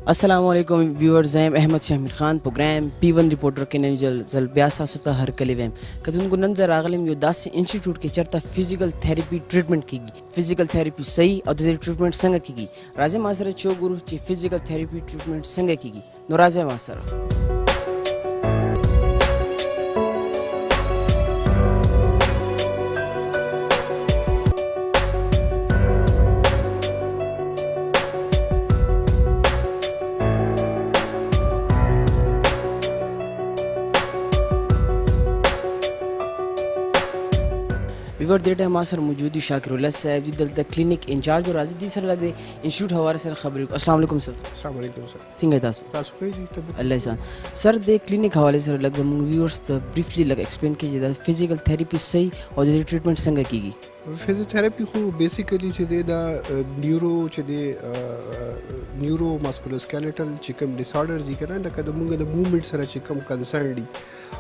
Assalamualaikum viewers, I am Ahmed Shahmir Khan program P1 reporter के नई जल ब्यास सुता हर कले वैम कदुन गुनन जर आगलम यो दास इंस्टीट्यूट के चरता फिजिकल थेरेपी ट्रीटमेंट कीगी फिजिकल थेरेपी सही और ट्रीटमेंट संग कीगी राजे मासर चो गुरु ची फिजिकल थेरेपी ट्रीटमेंट संग कीगी नो राजे मासर विवर डेटा मासर मौजूदी शाकिरुल्लाह साहब दी दल क्लिनिक इंचार्ज और राजी दी सर लग दे इंस्टीट्यूट हवाले सर खबर अस्सलाम वालेकुम सर अस्सलाम वालेकुम सर सिंगे दास तासुखी जी तब अल्लाह सान सर दे क्लिनिक हवाले सर लग दे व्यूअर्स ब्रीफली लग एक्सप्लेन कीजिए द फिजिकल थेरेपी सही और जो ट्रीटमेंट संग कीगी फिजियोथेरेपी खो बेसिकली چې د نیورو چې د نیورو ماسکولوسکیلیټل چې کوم ډیسارډرز دي کنه لکه د موږ د موومېنټ سره چې کوم کنسرن دي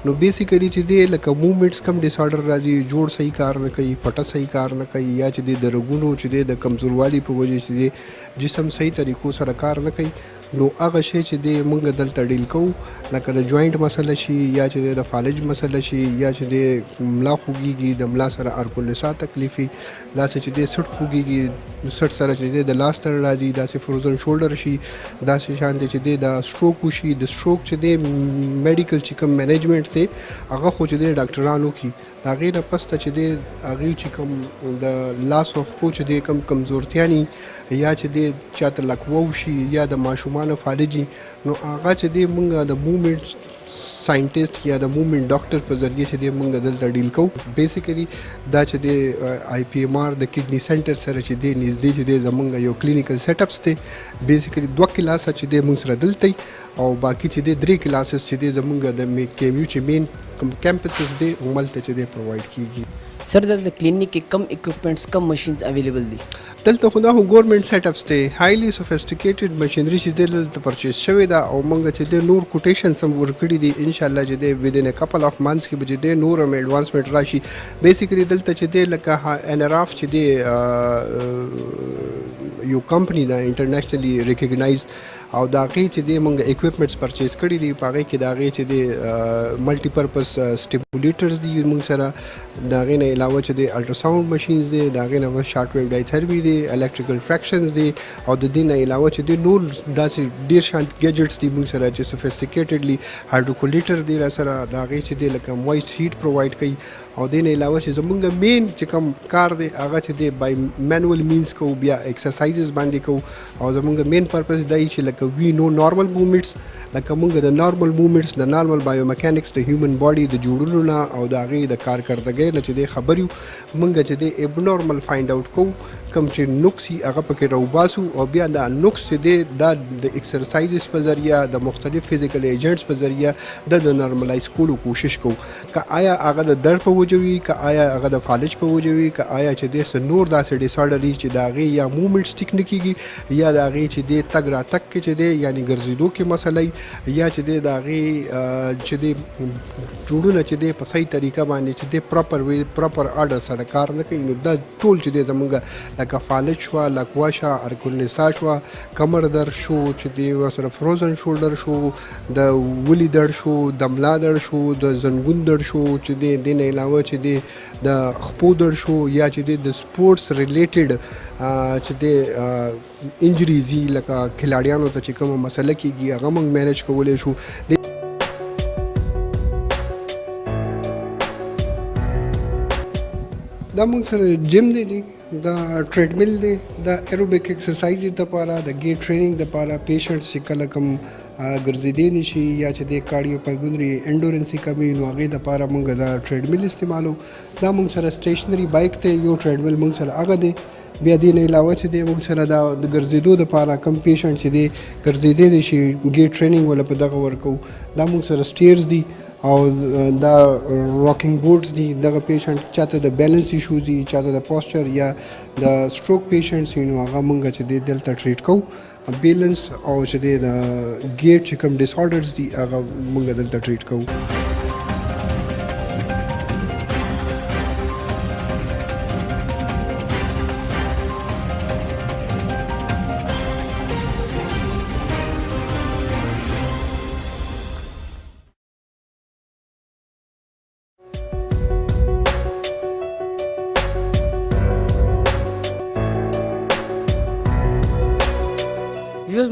نو بیسیکلی چې د لکه موومېنټس کم ډیسارډر راځي جوړ صحیح کار نه کوي پټه صحیح کار نه کوي یا چې د رګونو چې د کمزوروالی په وجه چې د جسم صحیح طریقو سره کار نه کوي نو هغه شی چې د موږ دلته ډیل کوو لکه د جوینټ مسله شي یا چې د فالج مسله شي یا چې د ملا خوږیږي د ملا سره ارکولنسا تکلیف دا چې د سټ خوږیږي سټ سره چې د لاس تر راځي دا چې فروزن شولډر شي دا چې شان دي چې د سټروک شي د سټروک چې د میډیکل چې کوم مینجمنت ته هغه خو چې د ډاکټرانو کی دا غیر پسته چې د هغه چې کوم د لاس او خو چې د کم کمزورتیانی یا چې د چاته لکوو شي یا د ماشومان فالجی نو هغه چې د مونږه د موومېنټ ساينټیست یا د موومېنټ ډاکټر په ذریعہ چې د مونږ دلته ډیل کوو بیسیکلی دا چې د IPM&R د کډنی سنټر سره چې د نږدې چې د زمونږ یو کلینیکل سیټ اپس ته بیسیکلی 2 کلاس چې د مونږ سره دلته او باقي چې د 3 کلاسز چې د زمونږ د KMU چې مین کیمپسز دی عملته چې د پروواید کیږي सर दल क्लिनिक के कम इक्विपमेंट्स कम मशीन्स अवेलेबल दी دلته خو دا ګورنمنت سیټ اپس ته هایلی سوفیسټیکیټډ ماشینری چې دلته پرچیز شوی دا او موږ چې د نور کوټیشن سم ورکړي دي ان شاء الله چې د ودین ا کپل اف مانثس کې به د نور ام ایڈوانسمنت راشي بیسیکلی دلته چې د لکه NRF چې د یو کمپنی دا انټرنیشنلی ریکګنایزد او دا غي چې د موږ اکوئپمنټس پرچیز کړي دي پاره کې دا غي چې د ملټي پرپس سټیمولیټرز دي موږ سره دا غي نه علاوه چې د الټراساوند ماشينز دي دا غي نه شارټ ویو ډایتھرپي دي الکتریکل فریکشنز دي او د دې نه علاوه چې د نور داسې ډیر شانت گیجټس دي موږ سره چې سوفیسټیکیټډلی هایدروکولیټر دي را سره دا غي چې د لکه مویسټ هیټ پروواید کوي او د نه علاوه چې زمونږ مین چې کوم کار دی هغه چې د بای مانوال مینز کو بیا ایکسرسایزز باندې کو او زمونږ مین پرپس دی چې لکه وی نو نارمل موومېنټس لکه موږ د نارمل موومېنټس د نارمل بایو میکانکس د هیومن باډي د جوړولو نه او د هغې د کارکردګۍ نه چې د خبر یو موږ چې د اب نارمل فایند آوټ کوو کوم چې نقص یې هغه پکې راوباسو او بیا دا نقص چې دی دا د ایکسرسایزز په ذریعه د مختلف فزیکل ایجنټس په ذریعه د نارملایز کولو کوشش کوو که آیا هغه د درد په وجه وي که آیا هغه د فالج په وجه وي که آیا چې د نور داسې ډیسارډر چې د هغې یا موومېنټس ټیک نه کېږي یا د هغې چې د تګ راتګ کې چې دی یعنې ګرځېدو کې مسله یا چې د هغې چې د جوړونه چې دی په صحیح طریقه باندې چې د پراپر آرډر سره کار نه کوي نو دا ټول چې دی زموږ لکه فالج شوه لکوه شوه ارکولنسا شوه کمر درد شو چې دی ورسره فروزن شولډر شو د ولي درد شو د ملا درد شو د زنګون درد شو چې دی د نه علاوه چې دی د خپو درد شو یا چې دی د سپورټس ریلیټډ چې دی انجریز لکه کھلاډیانو ته چې کومه مسله کېږي هغه موږ مینج کولی شو دا موږ سره جم دی جی دا ټریډمیل دی دا ایروبیک ایکسرسایز لپاره د ګیټ ټریننګ لپاره پیشنټس چې کله کوم ګرځېدی نشي یا چې د کارډیو پلمونري انډورنس کمی نو هغې دپاره موږ دا ټریډمیل استعمالو دا موږ سره سټیشنري بایک دی یو ټریډمیل موږ سره هغه دی بیا دې نه علاوه چې دی موږ سره دا د ګرځېدو دپاره کم پیشنټ چې دی ګرځېدی نشي ګیټ ټریننګ ولا په دغه ورکوو دا موږ سره سټیرز دي او دا راکینګ بورډز دي دغه پیشنټ چاته د بیلنس ایشوز دي چاته د پوسچر یا د سټروک پیشنټس نو هغه موږ چې دی دلته ټریټ کوو بیلنس او چې دی د ګیټ چې کوم ډیسارډرز دي هغه موږ دلته ټریټ کوو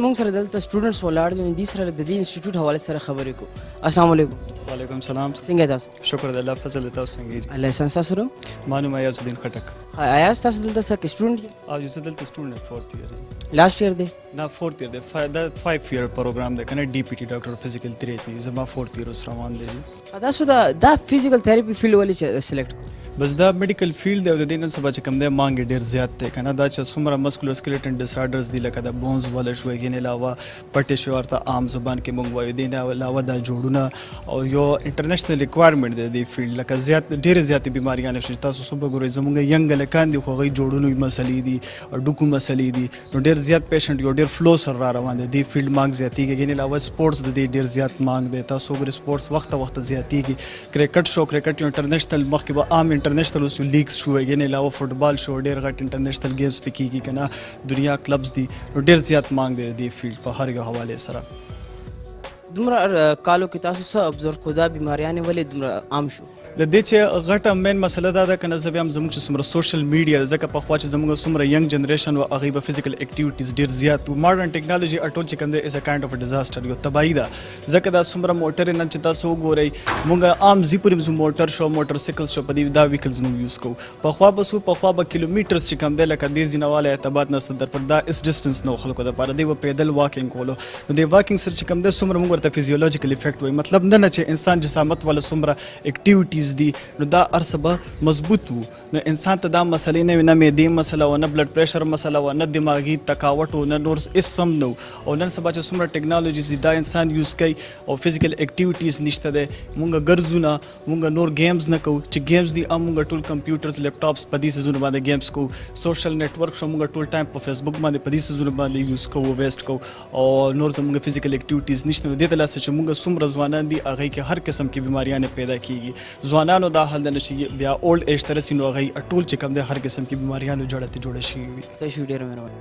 زموږ سره دلته سټوډنټس ولاړ دي دوی سره د دې انسټیټیوټ حواله سره خبرې کوو. السلام علیکم. وعلیکم سلام. څنګه تاسو؟ شکر د الله فضل تاسو څنګه یې؟ الله احسان. تاسو نوم؟ ما نوم ایاز الدین خټک. ایاز تاسو دلته څه سټوډنټ یې؟ او زه دلته سټوډنټ 4th ایئر یم. لاست ایئر دی؟ نه 4th ایئر دی. دا 5 ایئر پروګرام دی کنه ډي پی ټي ډاکټر فزیکل تھراپي. زما 4th ایئر اوس روان دی. تاسو دا فزیکل تھراپي فیلډ ولې سلیکټ کړو؟ بس دا میډیکل فیلډ دی او د دې نن سبا چې کوم دی مانګ ډېر زیات دی کنه. دا چې څومره مسکولر سکلیټن ډس آرډرز دي لکه د بونز ولا شوی غین علاوه پټې شو ورته عام زبان کې مونږ وایو دي نه علاوه دا جوړونه او یو انټرنیشنل ریکوایرمنټ دی د فیلډ لکه زیات ډېر زیاتې بیماریاں شي. تاسو صبح ګورئ زمونږ ینګ لکان دي خو هغوی جوړونو مسلې دي ډوکو مسلې دي نو ډېر زیات پیشنټ یو ډېر فلو سره را روان دی. دې فیلډ مانګ زیاتېږي غین علاوه سپورټس د دې ډېر زیات مانګ دی. تاسو وګورئ سپورټس وخت زیاتېږي. کرکټ شو کرکټ یو انټرنیشنل مخکې به عام انټرنیشنل اوس لیګز شو غین علاوه فوټبال شو ډېر غټ انټرنیشنل گیمز پکې کېږي کنه. دنیا کلبز دي نو ډېر زیات مانګ دی د دې فیلډ په هر یو حواله سره. دومره کالو کې تاسو څه ابزرو کړو دا بیماریانې ولې دومره عام شو؟ د دې چې غټه مین مسله دا ده کنه زه بیا هم زموږ چې څومره سوشل میډیا ځکه پخوا چې زموږ څومره ینګ جنریشن و هغوی به فزیکل اکټیویټیز ډېر زیات و. ماډرن ټیکنالوژي اټول چې کوم دی از ا کاینډ اف ډیزاسټر یو تباهي ده. ځکه دا څومره موټرې نن چې تاسو وګورئ مونږ عام زی پورې زموږ موټر شو موټر سایکل شو په دې دا ویکلز مونږ یوز کوو. پخوا به کیلومیټرز چې کوم دی لکه دې ځینه والا اعتبار نسته در پر دا اس ډسټنس نو خلکو دپاره دی به پیدل واکینګ کولو. نو دې واکینګ سره چې کوم دی څومره مونږ ورته فیزیولوجیکل افیکټ وایي مطلب نه چې انسان جسامت والا څومره اکټیویټیز دي نو دا ارڅه به مضبوط وو. نو انسان ته دا مسلې نه وي نه معدې مسله وه نه بلډ پریشر مسله وه نه دماغي تکاوټ و نه نور هېڅ سم نه و. او نن سبا چې څومره ټیکنالوجیز دي دا انسان یوز کوي او فزیکل اکټیویټیز نشته دی. مونږ ګرځو نه مونږ نور گیمز نه کوو چې گیمز دي مونږ ټول کمپیوټرز لیپټاپس په دې څیزونو باندې گیمز کوو. سوشل نیټورک شو مونږ ټول ټایم په فیسبوک باندې په دې څیزونو باندې یوز کوو ویسټ کوو او نور زمونږ فزیکل اکټیویټیز نشته. نو دې ته لاسه چې مونږ څومره ځوانان دي هغوی کې هر قسم کې بیماریاں پیدا کیږي. ځوانانو دا حل نه شي بیا اولډ ایج ته رسي نو هغوی ټول چې کوم دی هر قسم کې بیماریانو جوړه شوي وي. صحیح شو. ډېره مهرباني.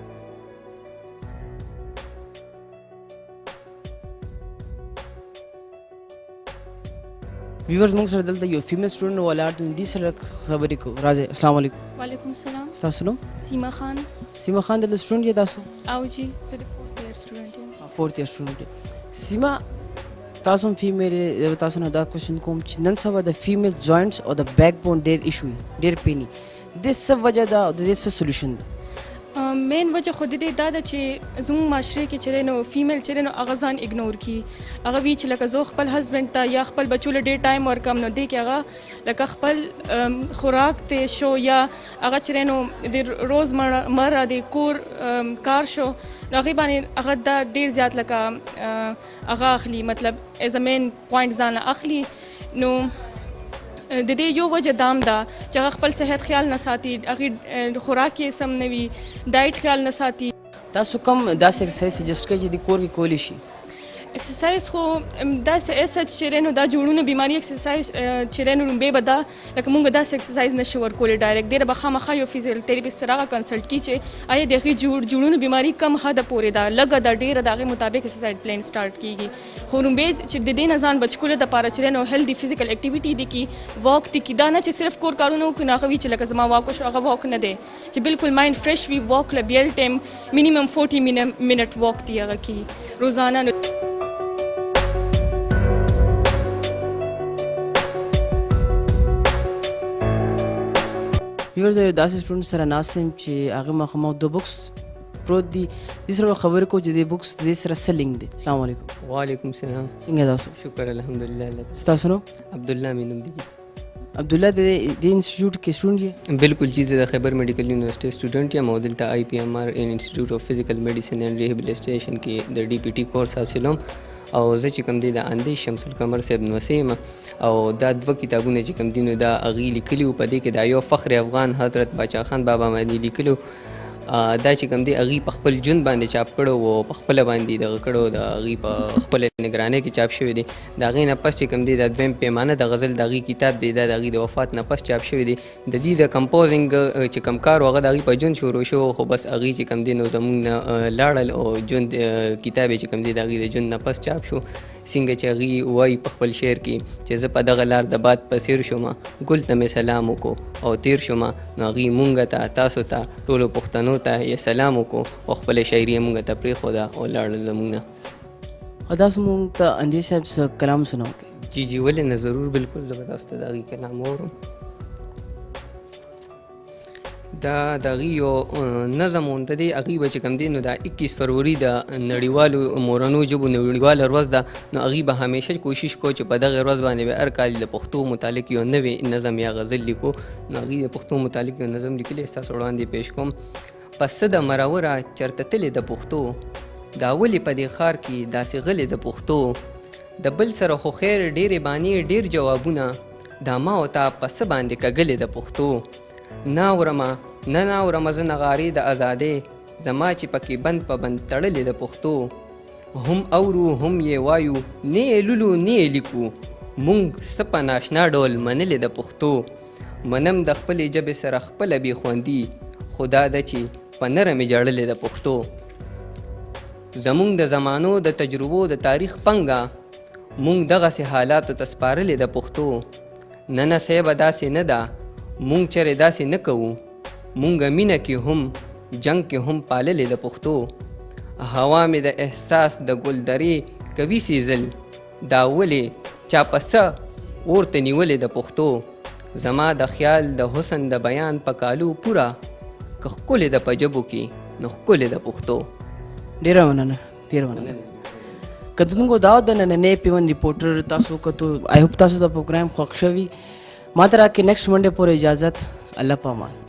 ویورز موږ سره دلته یو فیمیل سټوډنټ ولاړ دی دوی سره خبرې کوو. راځئ. السلام علیکم. وعلیکم السلام. ستاسو نوم؟ سیما خان. سیما خان دلته سټوډنټ یې تاسو؟ او جی زه د 4th ایئر سټوډنټ یم. 4th ایئر سټوډنټ یې. سیما تاسو هم فیمیل یې تاسو نه دا کوشن کوم چې نن سبا د فیمیل جوینټس او د بیک بون ډېر ایشو وي ډېر پیني د څه وجه ده او د دې څه سولوشن ده؟ مین وجه خو د دې دا ده چې زموږ معاشره کې چې دی نو فیمیل چې دی نو هغه ځان اګنور کړي. هغه وي چې لکه زه خپل هسبنډ ته یا خپل بچو له ډېر ټایم ورکړم نو دې کې هغه لکه خپل خوراک ته شو یا هغه چې دی نو د روزمره د کور کار شو نو هغې باندې هغه دا ډېر زیات لکه هغه اخلي مطلب ایز ا مین پوینټ ځان اخلي. نو د دې یو وجه دام ده چې هغه خپل صحت خیال نه ساتي هغې خوراک یې سم نه وي ډایټ خیال نه ساتي. تاسو کوم داسې ایکسرسایز سجسټ کوئ چې د کور کې کولی شي؟ ایکسرسایز خو داسې ایسچ چې دی نو دا جوړونه بیماري ایکسرسایز چې دی نو لومبۍ به دا لکه مونږ داسې ایکسرسایز نشو ورکولی ډایرکټ دې به خامخا یو فزیکل تھراپیسټ سره هغه کنسلټ کړي چې آیا د هغې جوړونو بیماري کم حده پورې ده لږه ده ډېره د هغې مطابق ایکسرسایز پلان سټارټ کېږي. خو لومبۍ چې د دې نه ځان بچ کولو دپاره چې دی نو هیلدي فزیکل اکټیویټي دي کړي واک دي کړي. دا نه چې صرف کور کارونه وکړي نو هغه وي چې لکه زما واک وشو هغه واک نه دی چې بالکل مایند فرش وي. واک له بیل ټایم مینیمم 40 منټ واک دي هغه کړي روزانه. ویورز یو داسې سټوډنټ سره ناست یم چې هغې مخامخ 2 بکس پروت دي دې سره به خبرې کوو چې دې بکس دې سره څه لینک دی. السلام علیکم. وعلیکم السلام. څنګه تاسو؟ شکر الحمدلله. ستاسو نوم؟ عبدالله مې نوم دی. عبدالله د دې انسټیټیوټ کې سټوډنټ یې؟ بالکل جی زه د خیبر میډیکل یونیورسټي سټوډنټ یم او دلته IPM&R انسټیټیوټ اف فزیکل میډیسن اینڈ ریهیبلیټیشن کې د DPT کورس حاصلوم او زه چې کوم دی د اندې شمس القمر صاحب نوسې یم او دا 2 کتابونه چې کوم دي نو دا هغې لیکلي وو. په دې کې دا یو فخر افغان حضرت باچا خان بابا باندې لیکلو دا چې کوم دی هغې په خپل ژوند باندې چاپ کړو او په خپله باندې دغه کړو د هغې په خپله نګرانۍ کې چاپ شوی دی. د هغې نه پس چې کوم دی دا 2 پیمانه د غزل د هغې کتاب دی دا د هغې د وفات نه پس چاپ شوی دی. د دې د کمپوزنګ چې کوم کار و هغه د هغې په ژوند شروع شو خو بس هغې چې کوم دی نو زموږ نه لاړل او ژوند کتاب یې چې کوم دی د هغې د ژوند نه پس چاپ شو څنګه چې هغوی وایي په خپل شعر کې چې زه په دغه لار د باد په څیر شوم ګل ته مې سلام وکړو او تیر شوم، نو هغوی مونږ ته تاسو ته ټولو پښتنو ته یې سلام وکړو او خپله شاعري یې مونږ ته پرېښوده او لاړل زمونږ نه. او تاسو مونږ ته اندیز صاحب څه کلام سناو؟ جی جی ولې نه، ضرور بالکل زه به تاسو ته د هغوی کلام واورم. دا د هغوی یو نظم و، د دې هغوی به چې کوم دی نو دا 21 فروری د نړیوالو مورنیو ژبو نړیواله ورځ ده، نو هغوی به همیشه کوشش کوو چې په دغه ورځ باندې به هر کال د پښتو متعلق یو نوی نظم یا غزل لیکو. نو هغوی د پښتو متعلق یو نظم لیکلی ستاسو وړاندې پیش کوم. پس څه د مروره چرته تلې د پښتو، دا ولې په دې ښار کې داسې غلې د پښتو، د بل سره خو خیر ډېرې بانې ډېر جوابونه، دا ما او تا په څه باندې کږلې د پښتو. نه اورمه زه نغارې د ازادۍ، زما چې پکې بند په بند تړلې د پښتو. هم اورو هم یې وایو، نه یې لولو نه یې لیکو، مونږ څه په ناشنا ډول منلې د پښتو. منم د خپلې ژبې سره خپله بې خوندي، خو دا ده چې په نره مې جړلې د پښتو. زمونږ د زمانو د تجربو د تاریخ پنګه، مونږ دغسې حالاتو ته سپارلې د پښتو. نه صیبه داسې نه ده، مونږ چرې داسې نه کوو، مونږ مینه کې هم جنگ کې هم پاللې د پښتو. هوا مې د احساس د ګلدرې کوي سیزل، دا ولې چا په څه ورته نیولې د پښتو. زما د خیال د حسن د بیان په کالو پوره، که ښکلې ده په ژبو کې نو ښکلې د پښتو. ډېره مننه، ډېره مننه. کتونکو دا د نننۍ پیون ریپورټر تاسو کتو، آی هوپ تاسو ته پروګرام خوښ شوي. ما ته راکړئ نیکسټ منډے پورې اجازت. الله پامان.